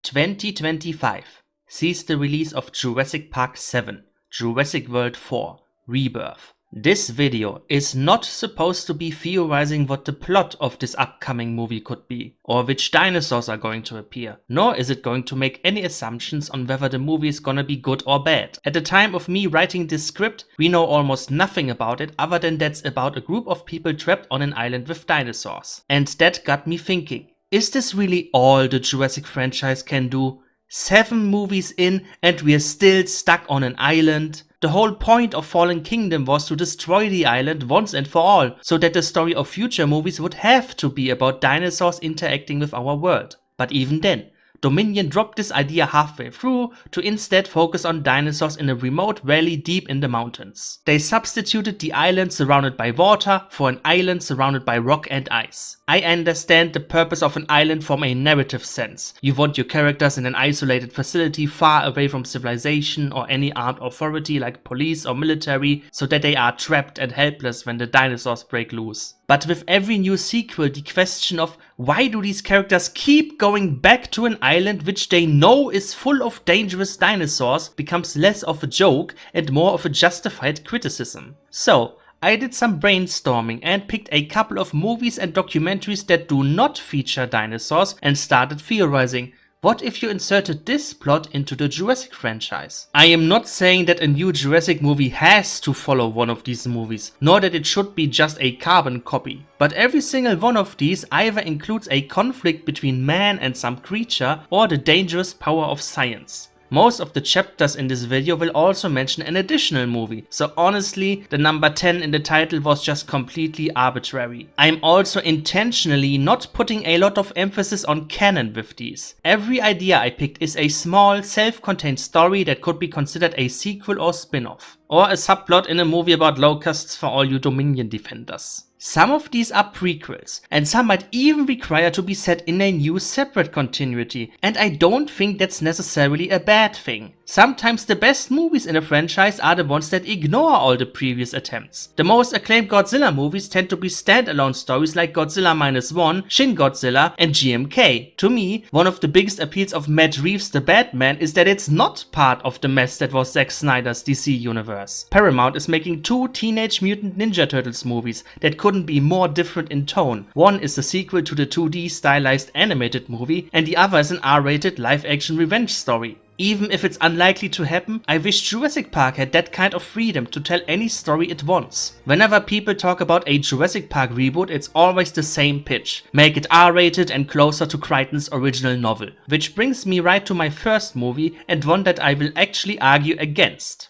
2025 sees the release of Jurassic Park 7, Jurassic World 4, Rebirth. This video is not supposed to be theorizing what the plot of this upcoming movie could be, or which dinosaurs are going to appear, nor is it going to make any assumptions on whether the movie is gonna be good or bad. At the time of me writing this script, we know almost nothing about it other than that's about a group of people trapped on an island with dinosaurs. And that got me thinking, is this really all the Jurassic franchise can do? 7 movies in and we're still stuck on an island? The whole point of Fallen Kingdom was to destroy the island once and for all, so that the story of future movies would have to be about dinosaurs interacting with our world. But even then, Dominion dropped this idea halfway through to instead focus on dinosaurs in a remote valley deep in the mountains. They substituted the island surrounded by water for an island surrounded by rock and ice. I understand the purpose of an island from a narrative sense. You want your characters in an isolated facility far away from civilization or any armed authority like police or military, so that they are trapped and helpless when the dinosaurs break loose. But with every new sequel, the question of why do these characters keep going back to an island which they know is full of dangerous dinosaurs becomes less of a joke and more of a justified criticism. So, I did some brainstorming and picked a couple of movies and documentaries that do not feature dinosaurs and started theorizing. What if you inserted this plot into the Jurassic franchise? I am not saying that a new Jurassic movie has to follow one of these movies, nor that it should be just a carbon copy. But every single one of these either includes a conflict between man and some creature or the dangerous power of science. Most of the chapters in this video will also mention an additional movie, so honestly, the number 10 in the title was just completely arbitrary. I'm also intentionally not putting a lot of emphasis on canon with these. Every idea I picked is a small, self-contained story that could be considered a sequel or spin-off, or a subplot in a movie about locusts for all you Dominion defenders. Some of these are prequels, and some might even require to be set in a new separate continuity, and I don't think that's necessarily a bad thing. Sometimes the best movies in a franchise are the ones that ignore all the previous attempts. The most acclaimed Godzilla movies tend to be standalone stories like Godzilla Minus One, Shin Godzilla, and GMK. To me, one of the biggest appeals of Matt Reeves' The Batman is that it's not part of the mess that was Zack Snyder's DC universe. Paramount is making 2 Teenage Mutant Ninja Turtles movies that couldn't be more different in tone. One is the sequel to the 2D stylized animated movie, and the other is an R-rated live-action revenge story. Even if it's unlikely to happen, I wish Jurassic Park had that kind of freedom to tell any story it wants. Whenever people talk about a Jurassic Park reboot, it's always the same pitch. Make it R-rated and closer to Crichton's original novel. Which brings me right to my first movie, and one that I will actually argue against.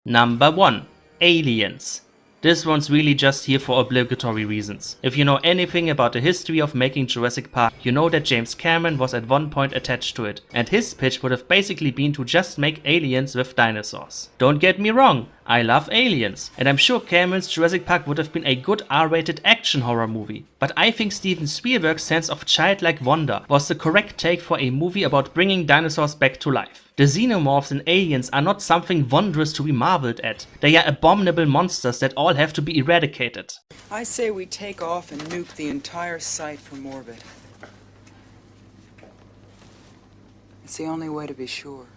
Number 1. Aliens. This one's really just here for obligatory reasons. If you know anything about the history of making Jurassic Park, you know that James Cameron was at one point attached to it, and his pitch would have basically been to just make aliens with dinosaurs. Don't get me wrong, I love aliens, and I'm sure Cameron's Jurassic Park would have been a good R-rated action horror movie. But I think Steven Spielberg's sense of childlike wonder was the correct take for a movie about bringing dinosaurs back to life. The xenomorphs and aliens are not something wondrous to be marveled at. They are abominable monsters that all have to be eradicated. I say we take off and nuke the entire site from orbit. It's the only way to be sure.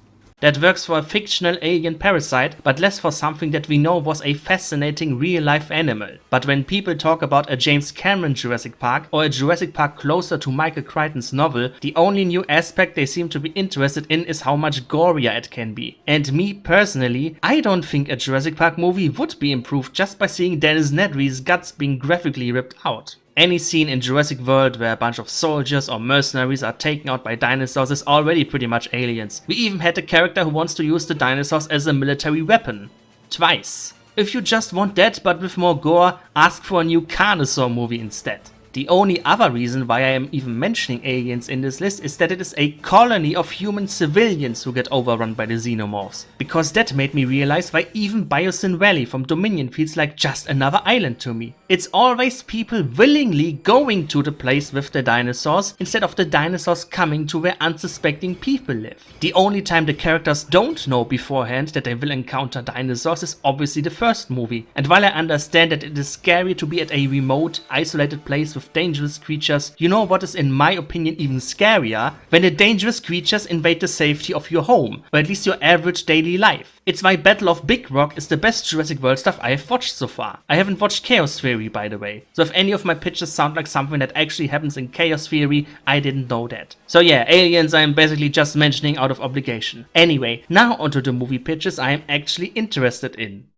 That works for a fictional alien parasite, but less for something that we know was a fascinating real-life animal. But when people talk about a James Cameron Jurassic Park, or a Jurassic Park closer to Michael Crichton's novel, the only new aspect they seem to be interested in is how much gorier it can be. And me personally, I don't think a Jurassic Park movie would be improved just by seeing Dennis Nedry's guts being graphically ripped out. Any scene in Jurassic World where a bunch of soldiers or mercenaries are taken out by dinosaurs is already pretty much aliens. We even had a character who wants to use the dinosaurs as a military weapon. Twice. If you just want that but with more gore, ask for a new Carnosaur movie instead. The only other reason why I am even mentioning aliens in this list is that it is a colony of human civilians who get overrun by the xenomorphs. Because that made me realize why even Biosyn Valley from Dominion feels like just another island to me. It's always people willingly going to the place with the dinosaurs instead of the dinosaurs coming to where unsuspecting people live. The only time the characters don't know beforehand that they will encounter dinosaurs is obviously the first movie. And while I understand that it is scary to be at a remote, isolated place with with dangerous creatures, you know what is in my opinion even scarier? When the dangerous creatures invade the safety of your home, or at least your average daily life. It's why Battle of Big Rock is the best Jurassic World stuff I have watched so far. I haven't watched Chaos Theory, by the way. So if any of my pitches sound like something that actually happens in Chaos Theory, I didn't know that. So yeah, aliens I am basically just mentioning out of obligation. Anyway, now onto the movie pitches I am actually interested in.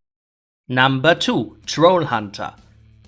Number 2. Troll Hunter.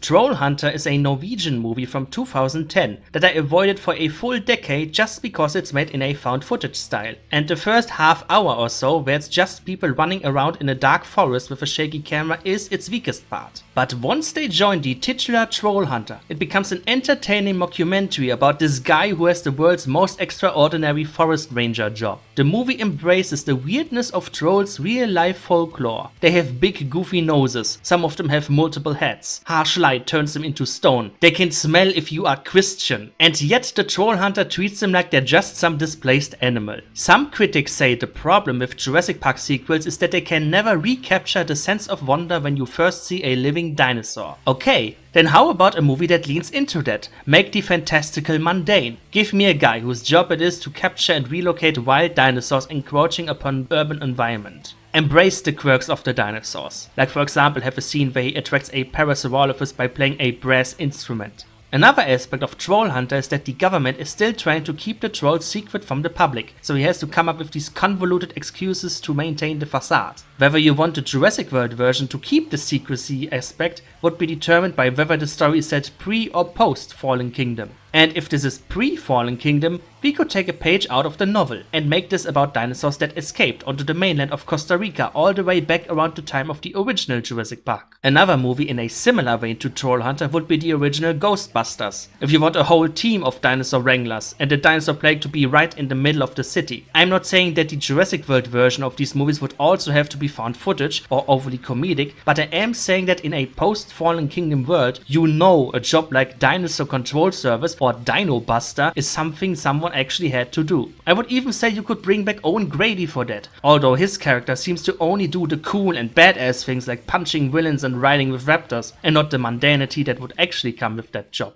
Troll Hunter is a Norwegian movie from 2010 that I avoided for a full decade just because it's made in a found footage style. And the first half hour or so, where it's just people running around in a dark forest with a shaky camera, is its weakest part. But once they join the titular Troll Hunter, it becomes an entertaining mockumentary about this guy who has the world's most extraordinary forest ranger job. The movie embraces the weirdness of trolls' real-life folklore. They have big goofy noses, some of them have multiple heads, harsh light turns them into stone, they can smell if you are Christian, and yet the Troll Hunter treats them like they're just some displaced animal. Some critics say the problem with Jurassic Park sequels is that they can never recapture the sense of wonder when you first see a living dinosaur. Okay, then how about a movie that leans into that? Make the fantastical mundane. Give me a guy whose job it is to capture and relocate wild dinosaurs encroaching upon urban environment. Embrace the quirks of the dinosaurs. Like for example have a scene where he attracts a Parasaurolophus by playing a brass instrument. Another aspect of Troll Hunter is that the government is still trying to keep the trolls secret from the public, so he has to come up with these convoluted excuses to maintain the facade. Whether you want the Jurassic World version to keep the secrecy aspect would be determined by whether the story is set pre or post Fallen Kingdom. And if this is pre-Fallen Kingdom, we could take a page out of the novel and make this about dinosaurs that escaped onto the mainland of Costa Rica all the way back around the time of the original Jurassic Park. Another movie in a similar vein to Troll Hunter would be the original Ghostbusters, if you want a whole team of dinosaur wranglers and the dinosaur plague to be right in the middle of the city. I'm not saying that the Jurassic World version of these movies would also have to be found footage or overly comedic, but I am saying that in a post-Fallen Kingdom world, you know a job like Dinosaur Control Service or Dino Buster is something someone actually had to do. I would even say you could bring back Owen Grady for that, although his character seems to only do the cool and badass things like punching villains and riding with raptors, and not the mundanity that would actually come with that job.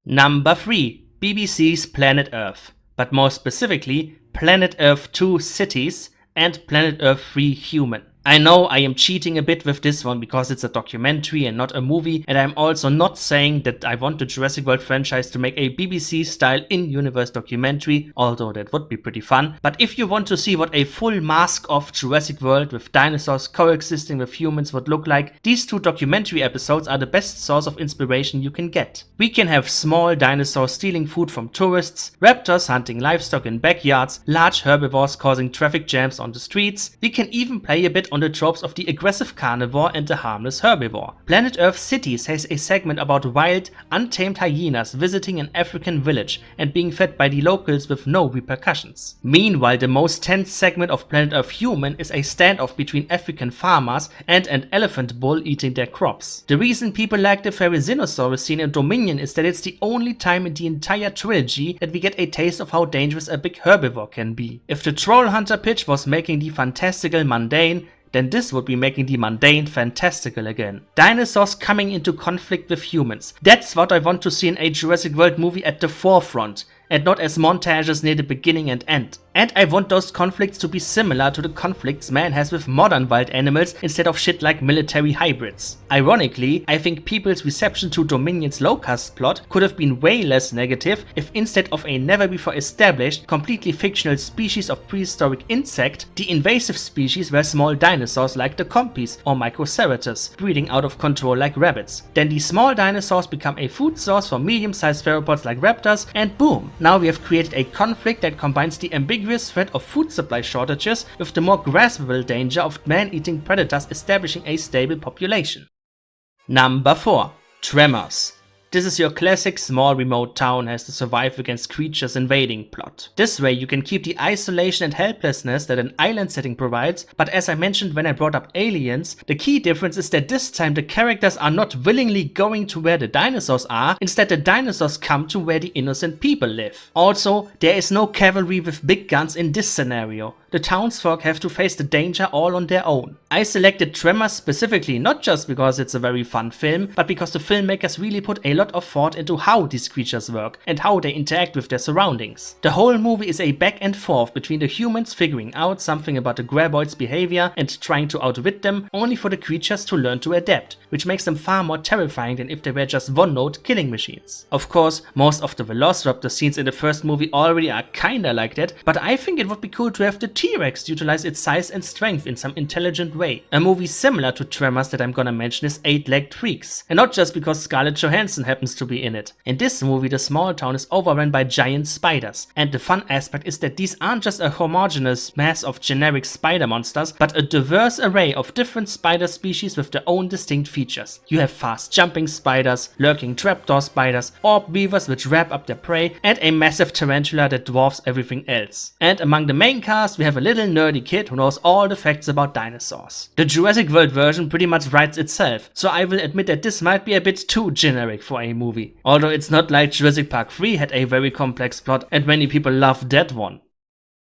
Number 3. BBC's Planet Earth, but more specifically Planet Earth 2 Cities and Planet Earth 3 Human. I know I am cheating a bit with this one because it's a documentary and not a movie, and I'm also not saying that I want the Jurassic World franchise to make a BBC-style in-universe documentary, although that would be pretty fun. But if you want to see what a full mask-off Jurassic World with dinosaurs coexisting with humans would look like, these two documentary episodes are the best source of inspiration you can get. We can have small dinosaurs stealing food from tourists, raptors hunting livestock in backyards, large herbivores causing traffic jams on the streets. We can even play a bit on the tropes of the aggressive carnivore and the harmless herbivore. Planet Earth Cities has a segment about wild, untamed hyenas visiting an African village and being fed by the locals with no repercussions. Meanwhile, the most tense segment of Planet Earth Human is a standoff between African farmers and an elephant bull eating their crops. The reason people like the Therizinosaurus scene in Dominion is that it's the only time in the entire trilogy that we get a taste of how dangerous a big herbivore can be. If the Troll Hunter pitch was making the fantastical mundane, then this would be making the mundane fantastical again. Dinosaurs coming into conflict with humans. That's what I want to see in a Jurassic World movie at the forefront, and not as montages near the beginning and end. And I want those conflicts to be similar to the conflicts man has with modern wild animals instead of shit like military hybrids. Ironically, I think people's reception to Dominion's Locust plot could have been way less negative if instead of a never before established, completely fictional species of prehistoric insect, the invasive species were small dinosaurs like the Compys or Microceratops, breeding out of control like rabbits. Then the small dinosaurs become a food source for medium-sized theropods like raptors, and boom! Now we have created a conflict that combines the ambiguous threat of food supply shortages with the more graspable danger of man-eating predators establishing a stable population. Number 4. Tremors. This is your classic small remote town has to survive against creatures invading plot. This way you can keep the isolation and helplessness that an island setting provides, but as I mentioned when I brought up Aliens, the key difference is that this time the characters are not willingly going to where the dinosaurs are, instead the dinosaurs come to where the innocent people live. Also, there is no cavalry with big guns in this scenario. The townsfolk have to face the danger all on their own. I selected Tremors specifically not just because it's a very fun film, but because the filmmakers really put a lot of thought into how these creatures work and how they interact with their surroundings. The whole movie is a back and forth between the humans figuring out something about the graboids' behavior and trying to outwit them, only for the creatures to learn to adapt, which makes them far more terrifying than if they were just one-note killing machines. Of course, most of the Velociraptor scenes in the first movie already are kinda like that, but I think it would be cool to have the T-Rex utilize its size and strength in some intelligent way. A movie similar to Tremors that I'm gonna mention is Eight-Legged Freaks, and not just because Scarlett Johansson happens to be in it. In this movie, the small town is overrun by giant spiders, and the fun aspect is that these aren't just a homogeneous mass of generic spider monsters, but a diverse array of different spider species with their own distinct features. You have fast jumping spiders, lurking trapdoor spiders, orb weavers which wrap up their prey, and a massive tarantula that dwarfs everything else. And among the main cast, we have a little nerdy kid who knows all the facts about dinosaurs. The Jurassic World version pretty much writes itself, so I will admit that this might be a bit too generic for a movie. Although it's not like Jurassic Park 3 had a very complex plot and many people loved that one.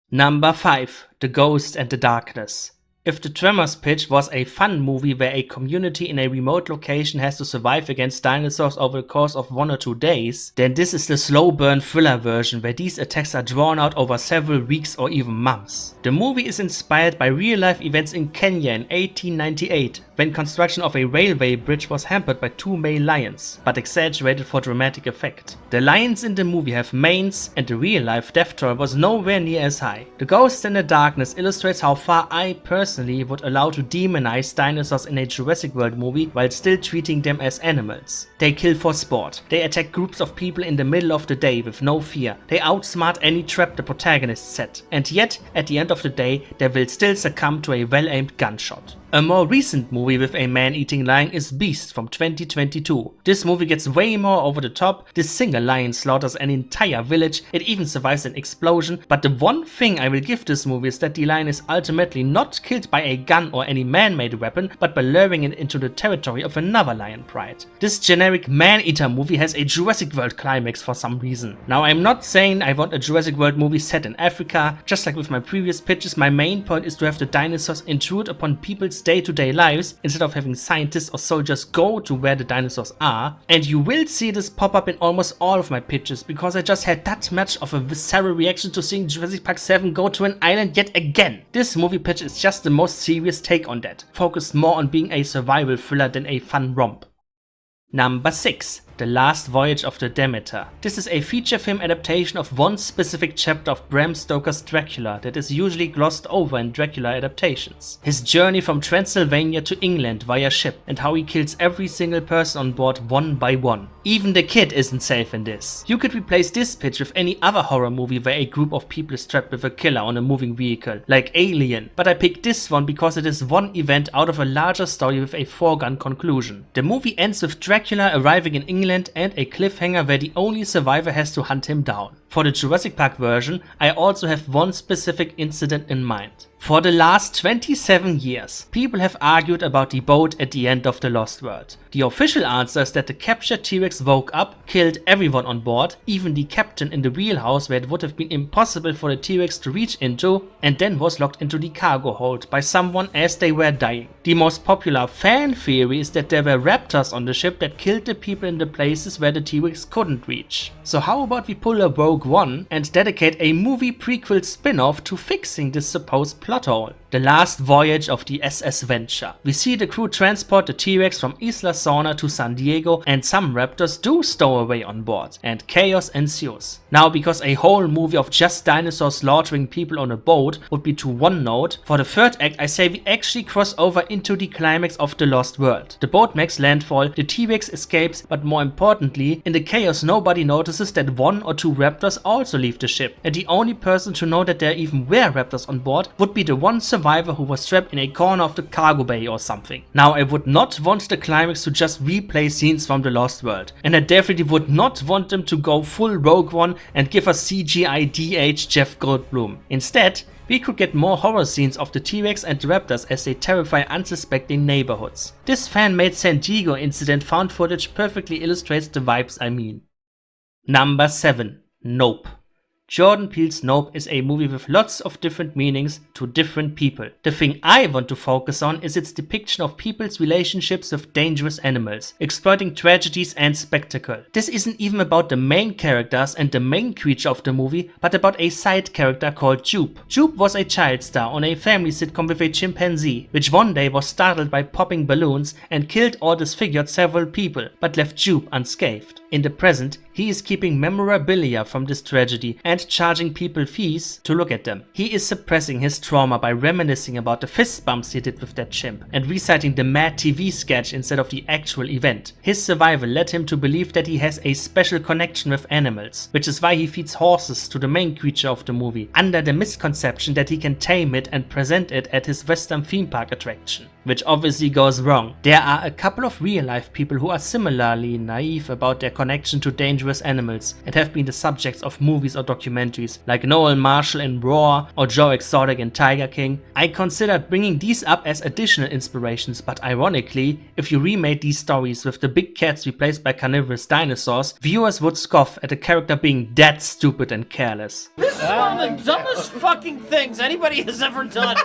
Number 5. The Ghost and the Darkness. If the Tremors pitch was a fun movie where a community in a remote location has to survive against dinosaurs over the course of 1 or 2 days, then this is the slow burn thriller version where these attacks are drawn out over several weeks or even months. The movie is inspired by real life events in Kenya in 1898, when construction of a railway bridge was hampered by 2 male lions, but exaggerated for dramatic effect. The lions in the movie have manes, and the real life death toll was nowhere near as high. The Ghost in the Darkness illustrates how far I personally would allow to demonize dinosaurs in a Jurassic World movie while still treating them as animals. They kill for sport. They attack groups of people in the middle of the day with no fear. They outsmart any trap the protagonist set. And yet, at the end of the day, they will still succumb to a well-aimed gunshot. A more recent movie with a man-eating lion is Beast from 2022. This movie gets way more over the top. This single lion slaughters an entire village. It even survives an explosion. But the one thing I will give this movie is that the lion is ultimately not killed by a gun or any man-made weapon, but by luring it into the territory of another lion pride. This generic man-eater movie has a Jurassic World climax for some reason. Now, I'm not saying I want a Jurassic World movie set in Africa. Just like with my previous pitches, my main point is to have the dinosaurs intrude upon people's day-to-day lives instead of having scientists or soldiers go to where the dinosaurs are. And you will see this pop up in almost all of my pitches because I just had that much of a visceral reaction to seeing Jurassic Park 7 go to an island yet again. This movie pitch is just the most serious take on that, focused more on being a survival thriller than a fun romp. Number 6. The Last Voyage of the Demeter. This is a feature film adaptation of one specific chapter of Bram Stoker's Dracula that is usually glossed over in Dracula adaptations. His journey from Transylvania to England via ship and how he kills every single person on board one by one. Even the kid isn't safe in this. You could replace this pitch with any other horror movie where a group of people is trapped with a killer on a moving vehicle, like Alien, but I picked this one because it is one event out of a larger story with a foregone conclusion. The movie ends with Dracula arriving in England and a cliffhanger where the only survivor has to hunt him down. For the Jurassic Park version, I also have one specific incident in mind. For the last 27 years, people have argued about the boat at the end of The Lost World. The official answer is that the captured T-Rex woke up, killed everyone on board, even the captain in the wheelhouse where it would have been impossible for the T-Rex to reach into, and then was locked into the cargo hold by someone as they were dying. The most popular fan theory is that there were raptors on the ship that killed the people in the places where the T-Rex couldn't reach. So how about we pull a Rogue One and dedicate a movie prequel spin-off to fixing this supposed plot hole? The Last Voyage of the SS Venture. We see the crew transport the T-Rex from Isla Sorna to San Diego, and some raptors do stow away on board, and chaos ensues. Now, because a whole movie of just dinosaurs slaughtering people on a boat would be too one note, for the third act I say we actually cross over into the climax of The Lost World. The boat makes landfall, the T-Rex escapes, but more importantly, in the chaos nobody notices that 1 or 2 raptors also leave the ship, and the only person to know that there even were raptors on board would be the one survivor who was trapped in a corner of the cargo bay or something. Now, I would not want the climax to just replay scenes from The Lost World, and I definitely would not want them to go full Rogue One and give us CGI DH Jeff Goldblum. Instead, we could get more horror scenes of the T-Rex and the raptors as they terrify unsuspecting neighborhoods. This fan-made San Diego incident found footage perfectly illustrates the vibes I mean. Number 7. Nope. Jordan Peele's Nope is a movie with lots of different meanings to different people. The thing I want to focus on is its depiction of people's relationships with dangerous animals, exploiting tragedies and spectacle. This isn't even about the main characters and the main creature of the movie, but about a side character called Jupe. Jupe was a child star on a family sitcom with a chimpanzee, which one day was startled by popping balloons and killed or disfigured several people, but left Jupe unscathed. In the present, he is keeping memorabilia from this tragedy and charging people fees to look at them. He is suppressing his trauma by reminiscing about the fist bumps he did with that chimp and reciting the Mad TV sketch instead of the actual event. His survival led him to believe that he has a special connection with animals, which is why he feeds horses to the main creature of the movie, under the misconception that he can tame it and present it at his Western theme park attraction, which obviously goes wrong. There are a couple of real-life people who are similarly naive about their connection to dangerous animals and have been the subjects of movies or documentaries, like Noel Marshall in Roar or Joe Exotic in Tiger King. I considered bringing these up as additional inspirations, but ironically, if you remade these stories with the big cats replaced by carnivorous dinosaurs, viewers would scoff at the character being that stupid and careless. This is one of the dumbest fucking things anybody has ever done.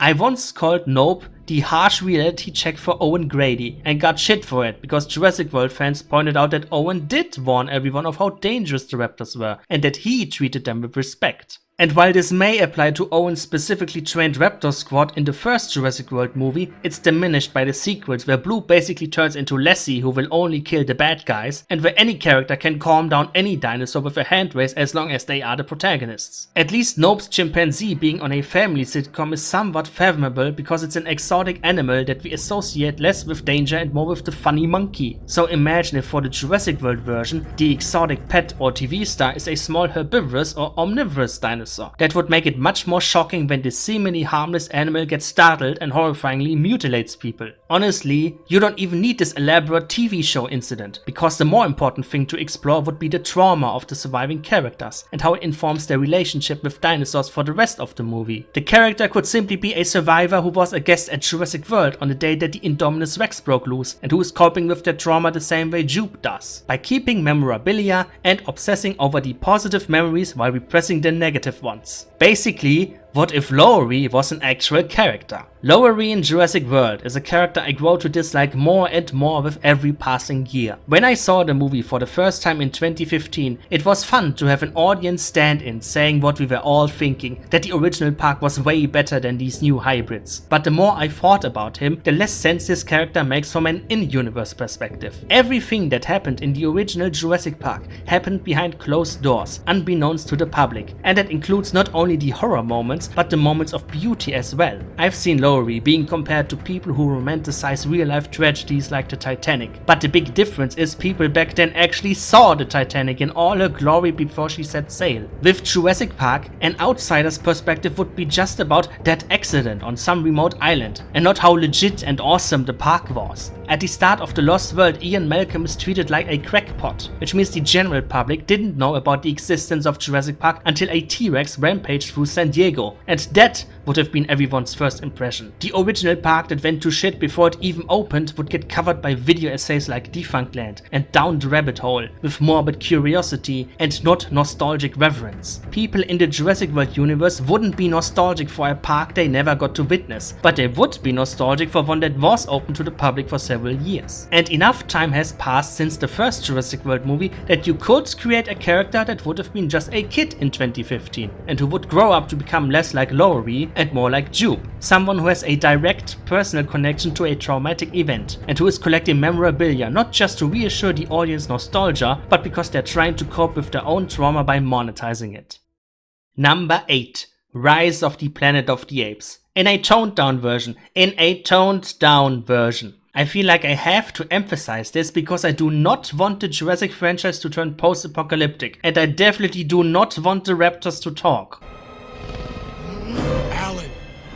I once called Nope the harsh reality check for Owen Grady and got shit for it because Jurassic World fans pointed out that Owen did warn everyone of how dangerous the raptors were and that he treated them with respect. And while this may apply to Owen's specifically trained raptor squad in the first Jurassic World movie, it's diminished by the sequels where Blue basically turns into Lassie who will only kill the bad guys, and where any character can calm down any dinosaur with a hand raise as long as they are the protagonists. At least Nope's chimpanzee being on a family sitcom is somewhat fathomable because it's an exotic animal that we associate less with danger and more with the funny monkey. So imagine if for the Jurassic World version, the exotic pet or TV star is a small herbivorous or omnivorous dinosaur. That would make it much more shocking when this seemingly harmless animal gets startled and horrifyingly mutilates people. Honestly, you don't even need this elaborate TV show incident, because the more important thing to explore would be the trauma of the surviving characters and how it informs their relationship with dinosaurs for the rest of the movie. The character could simply be a survivor who was a guest at Jurassic World on the day that the Indominus Rex broke loose and who is coping with their trauma the same way Jupe does, by keeping memorabilia and obsessing over the positive memories while repressing the negative ones. Basically, what if Lowery was an actual character? Lowery in Jurassic World is a character I grow to dislike more and more with every passing year. When I saw the movie for the first time in 2015, it was fun to have an audience stand-in saying what we were all thinking, that the original park was way better than these new hybrids. But the more I thought about him, the less sense this character makes from an in-universe perspective. Everything that happened in the original Jurassic Park happened behind closed doors, unbeknownst to the public, and that includes not only the horror moments, but the moments of beauty as well. I've seen Lowery being compared to people who romanticize real-life tragedies like the Titanic, but the big difference is people back then actually saw the Titanic in all her glory before she set sail. With Jurassic Park, an outsider's perspective would be just about that accident on some remote island, and not how legit and awesome the park was. At the start of The Lost World, Ian Malcolm is treated like a crackpot, which means the general public didn't know about the existence of Jurassic Park until a T-Rex rampaged through San Diego, and that would have been everyone's first impression. The original park that went to shit before it even opened would get covered by video essays like Defunctland and Down the Rabbit Hole, with morbid curiosity and not nostalgic reverence. People in the Jurassic World universe wouldn't be nostalgic for a park they never got to witness, but they would be nostalgic for one that was open to the public for several years. And enough time has passed since the first Jurassic World movie that you could create a character that would have been just a kid in 2015, and who would grow up to become less like Lowery and more like Jupe, someone who has a direct personal connection to a traumatic event, and who is collecting memorabilia not just to reassure the audience nostalgia, but because they're trying to cope with their own trauma by monetizing it. Number 8. Rise of the Planet of the Apes. In a toned down version. I feel like I have to emphasize this because I do not want the Jurassic franchise to turn post-apocalyptic, and I definitely do not want the raptors to talk. Alan,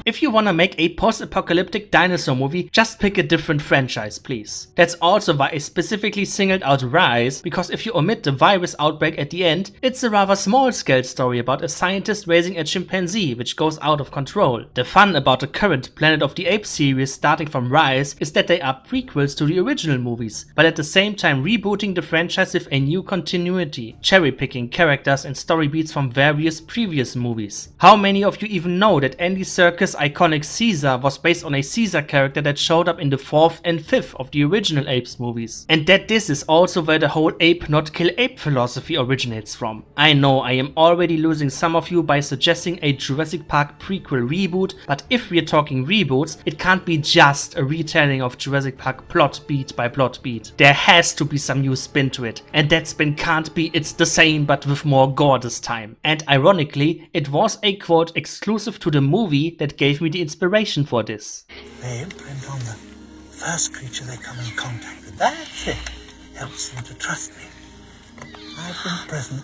If you wanna make a post-apocalyptic dinosaur movie, just pick a different franchise, please. That's also why I specifically singled out Rise, because if you omit the virus outbreak at the end, it's a rather small-scale story about a scientist raising a chimpanzee which goes out of control. The fun about the current Planet of the Apes series starting from Rise is that they are prequels to the original movies, but at the same time rebooting the franchise with a new continuity, cherry-picking characters and story beats from various previous movies. How many of you even know that Andy Serkis' iconic Caesar was based on a Caesar character that showed up in the 4th and 5th of the original Apes movies? And that this is also where the whole ape not kill ape philosophy originates from. I know I am already losing some of you by suggesting a Jurassic Park prequel reboot, but if we're talking reboots, it can't be just a retelling of Jurassic Park plot beat by plot beat. There has to be some new spin to it, and that spin can't be it's the same but with more gore this time. And ironically, it was a quote exclusive to the movie that gave me the inspiration for this. They imprint on the first creature they come in contact with. That's it. Helps them to trust me. I've been present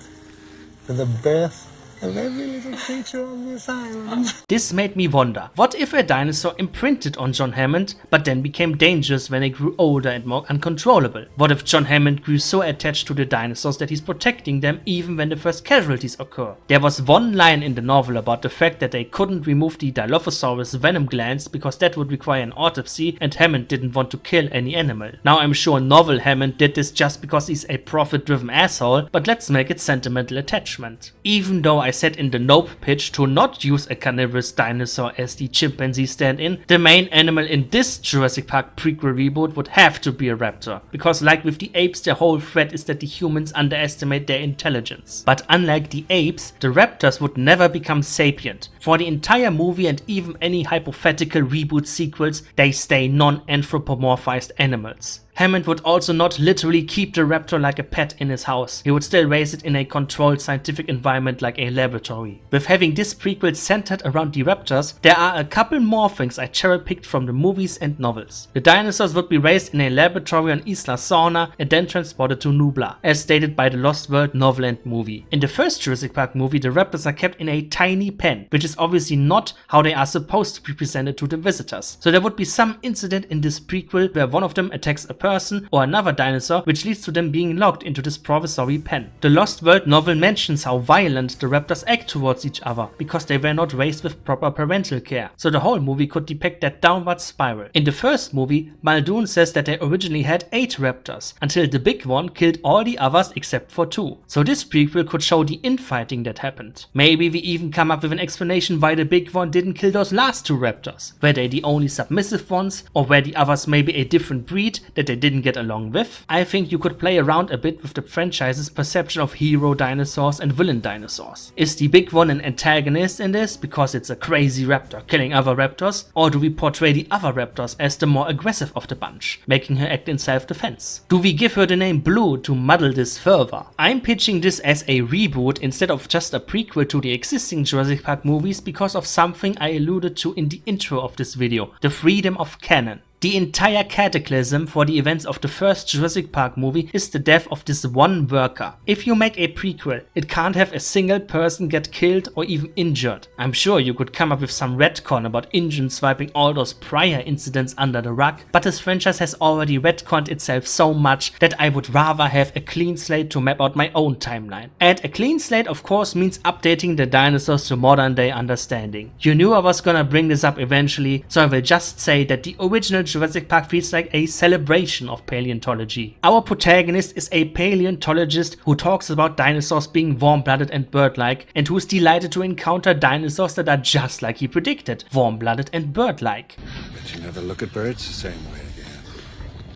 for the birth of every little creature on this island. This made me wonder, what if a dinosaur imprinted on John Hammond but then became dangerous when they grew older and more uncontrollable? What if John Hammond grew so attached to the dinosaurs that he's protecting them even when the first casualties occur? There was one line in the novel about the fact that they couldn't remove the Dilophosaurus venom glands because that would require an autopsy and Hammond didn't want to kill any animal. Now I'm sure novel Hammond did this just because he's a profit-driven asshole, but let's make it sentimental attachment. Even though I said in the Nope pitch to not use a carnivorous dinosaur as the chimpanzee stand-in, the main animal in this Jurassic Park prequel reboot would have to be a raptor, because like with the apes, the whole threat is that the humans underestimate their intelligence. But unlike the apes, the raptors would never become sapient. For the entire movie and even any hypothetical reboot sequels, they stay non-anthropomorphized animals. Hammond would also not literally keep the raptor like a pet in his house. He would still raise it in a controlled scientific environment like a laboratory. With having this prequel centered around the raptors, there are a couple more things I cherry-picked from the movies and novels. The dinosaurs would be raised in a laboratory on Isla Sorna and then transported to Nublar, as stated by the Lost World novel and movie. In the first Jurassic Park movie, the raptors are kept in a tiny pen, which is obviously not how they are supposed to be presented to the visitors. So there would be some incident in this prequel where one of them attacks a person or another dinosaur, which leads to them being locked into this provisory pen. The Lost World novel mentions how violent the raptors act towards each other because they were not raised with proper parental care, so the whole movie could depict that downward spiral. In the first movie, Muldoon says that they originally had 8 raptors, until the big one killed all the others except for 2. So this prequel could show the infighting that happened. Maybe we even come up with an explanation why the big one didn't kill those last 2 raptors. Were they the only submissive ones, or were the others maybe a different breed that they didn't get along with? I think you could play around a bit with the franchise's perception of hero dinosaurs and villain dinosaurs. Is the big one an antagonist in this because it's a crazy raptor killing other raptors, or do we portray the other raptors as the more aggressive of the bunch, making her act in self-defense? Do we give her the name Blue to muddle this further? I'm pitching this as a reboot instead of just a prequel to the existing Jurassic Park movies because of something I alluded to in the intro of this video: the freedom of canon. The entire cataclysm for the events of the first Jurassic Park movie is the death of this one worker. If you make a prequel, it can't have a single person get killed or even injured. I'm sure you could come up with some retcon about InGen swiping all those prior incidents under the rug, but this franchise has already retconned itself so much that I would rather have a clean slate to map out my own timeline. And a clean slate of course means updating the dinosaurs to modern day understanding. You knew I was gonna bring this up eventually, so I will just say that the original Jurassic Park feels like a celebration of paleontology. Our protagonist is a paleontologist who talks about dinosaurs being warm-blooded and bird-like, and who's delighted to encounter dinosaurs that are just like he predicted, warm-blooded and bird-like. But you never look at birds the same way again.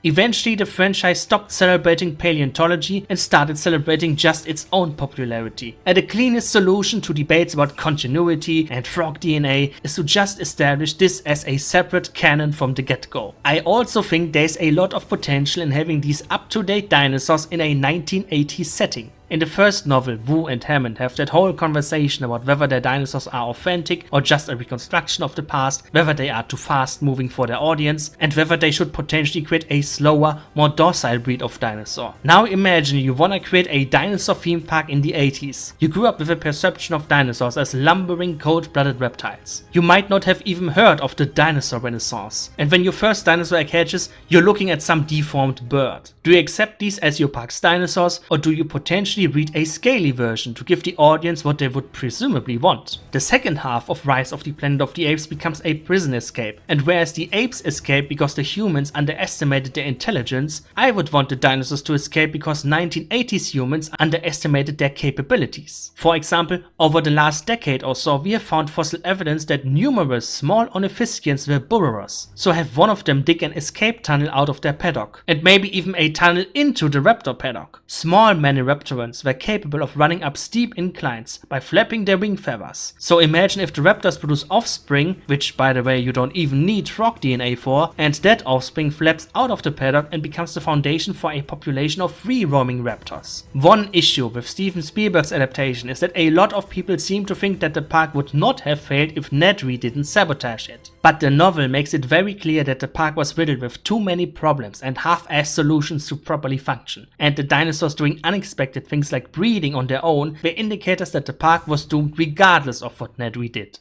Eventually, the franchise stopped celebrating paleontology and started celebrating just its own popularity. And the cleanest solution to debates about continuity and frog DNA is to just establish this as a separate canon from the get-go. I also think there's a lot of potential in having these up-to-date dinosaurs in a 1980s setting. In the first novel, Wu and Hammond have that whole conversation about whether their dinosaurs are authentic or just a reconstruction of the past, whether they are too fast moving for their audience, and whether they should potentially create a slower, more docile breed of dinosaur. Now imagine you wanna create a dinosaur theme park in the 80s. You grew up with a perception of dinosaurs as lumbering, cold-blooded reptiles. You might not have even heard of the dinosaur renaissance. And when your first dinosaur egg hatches, you're looking at some deformed bird. Do you accept these as your park's dinosaurs, or do you potentially breed a scaly version to give the audience what they would presumably want? The second half of Rise of the Planet of the Apes becomes a prison escape, and whereas the apes escape because the humans underestimated their intelligence, I would want the dinosaurs to escape because 1980s humans underestimated their capabilities. For example, over the last decade or so, we have found fossil evidence that numerous small ornithischians were burrowers, so have one of them dig an escape tunnel out of their paddock, and maybe even a tunnel into the raptor paddock. Small maniraptorans were capable of running up steep inclines by flapping their wing feathers. So imagine if the raptors produce offspring, which by the way you don't even need frog DNA for, and that offspring flaps out of the paddock and becomes the foundation for a population of free roaming raptors. One issue with Steven Spielberg's adaptation is that a lot of people seem to think that the park would not have failed if Nedry didn't sabotage it. But the novel makes it very clear that the park was riddled with too many problems and half-assed solutions to properly function, and the dinosaurs doing unexpected things like breeding on their own were indicators that the park was doomed regardless of what Nedry did.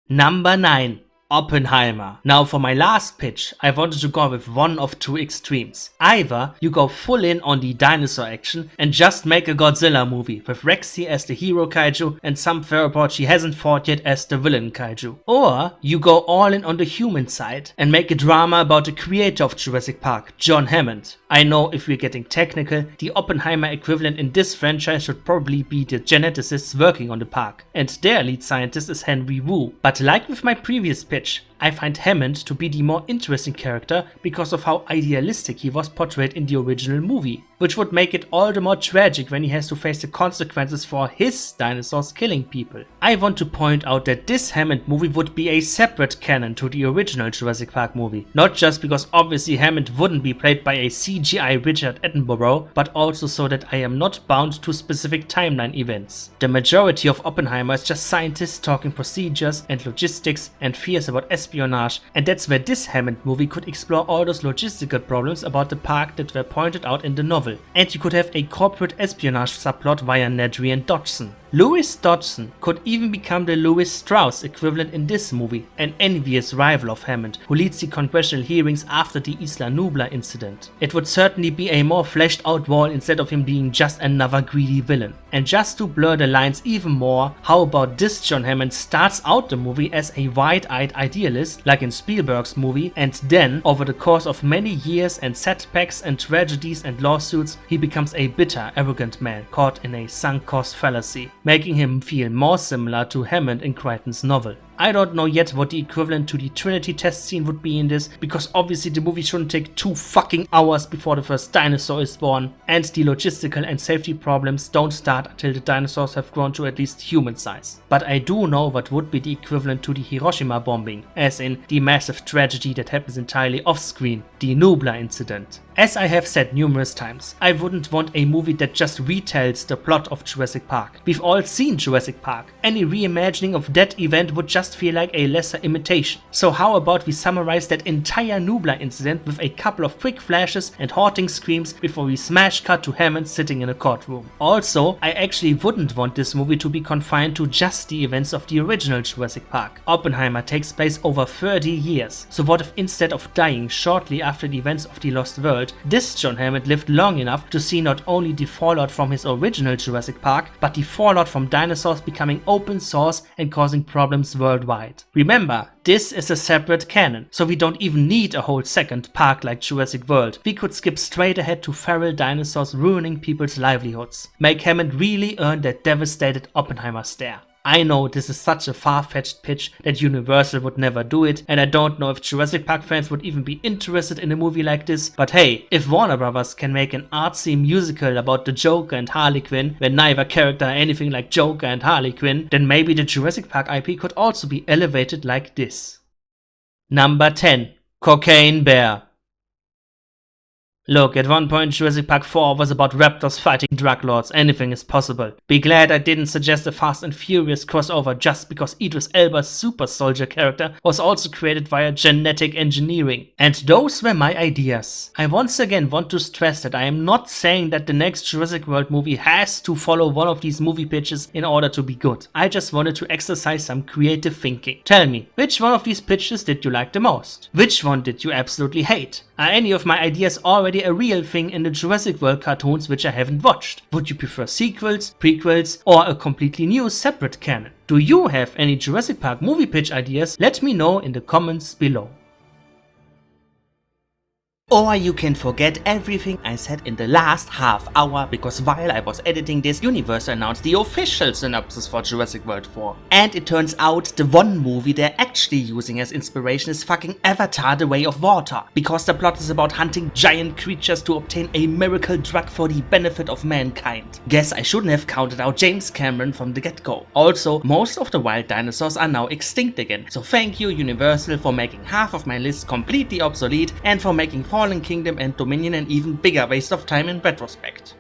Number 9. Oppenheimer. Now for my last pitch, I wanted to go with one of two extremes. Either you go full in on the dinosaur action and just make a Godzilla movie with Rexy as the hero kaiju and some theropod she hasn't fought yet as the villain kaiju. Or you go all in on the human side and make a drama about the creator of Jurassic Park, John Hammond. I know if we're getting technical, the Oppenheimer equivalent in this franchise should probably be the geneticists working on the park, and their lead scientist is Henry Wu. But like with my previous pitch, I find Hammond to be the more interesting character because of how idealistic he was portrayed in the original movie, which would make it all the more tragic when he has to face the consequences for his dinosaurs killing people. I want to point out that this Hammond movie would be a separate canon to the original Jurassic Park movie, not just because obviously Hammond wouldn't be played by a CGI Richard Attenborough, but also so that I am not bound to specific timeline events. The majority of Oppenheimer is just scientists talking procedures and logistics and fears about espionage, and that's where this Hammond movie could explore all those logistical problems about the park that were pointed out in the novel. And you could have a corporate espionage subplot via Nedry and Dodgson. Louis Dodgson could even become the Louis Strauss equivalent in this movie, an envious rival of Hammond who leads the congressional hearings after the Isla Nublar incident. It would certainly be a more fleshed out Wall instead of him being just another greedy villain. And just to blur the lines even more, how about this John Hammond starts out the movie as a wide-eyed idealist like in Spielberg's movie, and then over the course of many years and setbacks and tragedies and lawsuits he becomes a bitter, arrogant man caught in a sunk cost fallacy, making him feel more similar to Hammond in Crichton's novel. I don't know yet what the equivalent to the Trinity test scene would be in this, because obviously the movie shouldn't take 2 fucking hours before the first dinosaur is born, and the logistical and safety problems don't start until the dinosaurs have grown to at least human size. But I do know what would be the equivalent to the Hiroshima bombing, as in the massive tragedy that happens entirely off-screen, the Nublar incident. As I have said numerous times, I wouldn't want a movie that just retells the plot of Jurassic Park. We've all seen Jurassic Park. Any reimagining of that event would just feel like a lesser imitation. So how about we summarize that entire Nublar incident with a couple of quick flashes and haunting screams before we smash cut to Hammond sitting in a courtroom. Also, I actually wouldn't want this movie to be confined to just the events of the original Jurassic Park. Oppenheimer takes place over 30 years. So what if instead of dying shortly after the events of the Lost World, this John Hammond lived long enough to see not only the fallout from his original Jurassic Park, but the fallout from dinosaurs becoming open source and causing problems worldwide. Remember, this is a separate canon, so we don't even need a whole second park like Jurassic World. We could skip straight ahead to feral dinosaurs ruining people's livelihoods. Make Hammond really earn that devastated Oppenheimer stare. I know this is such a far-fetched pitch that Universal would never do it, and I don't know if Jurassic Park fans would even be interested in a movie like this, but hey, if Warner Brothers can make an artsy musical about the Joker and Harley Quinn, where neither character are anything like Joker and Harley Quinn, then maybe the Jurassic Park IP could also be elevated like this. Number 10. Cocaine Bear. Look, at one point Jurassic Park 4 was about raptors fighting drug lords. Anything is possible. Be glad I didn't suggest a Fast and Furious crossover just because Idris Elba's super soldier character was also created via genetic engineering. And those were my ideas. I once again want to stress that I am not saying that the next Jurassic World movie has to follow one of these movie pitches in order to be good. I just wanted to exercise some creative thinking. Tell me, which one of these pitches did you like the most? Which one did you absolutely hate? Are any of my ideas already a real thing in the Jurassic World cartoons which I haven't watched? Would you prefer sequels, prequels, or a completely new separate canon? Do you have any Jurassic Park movie pitch ideas? Let me know in the comments below. Or you can forget everything I said in the last half hour, because while I was editing this, Universal announced the official synopsis for Jurassic World 4. And it turns out the one movie they're actually using as inspiration is fucking Avatar: The Way of Water, because the plot is about hunting giant creatures to obtain a miracle drug for the benefit of mankind. Guess I shouldn't have counted out James Cameron from the get-go. Also, most of the wild dinosaurs are now extinct again, so thank you Universal for making half of my list completely obsolete and for making Fallen Kingdom and Dominion an even bigger waste of time in retrospect.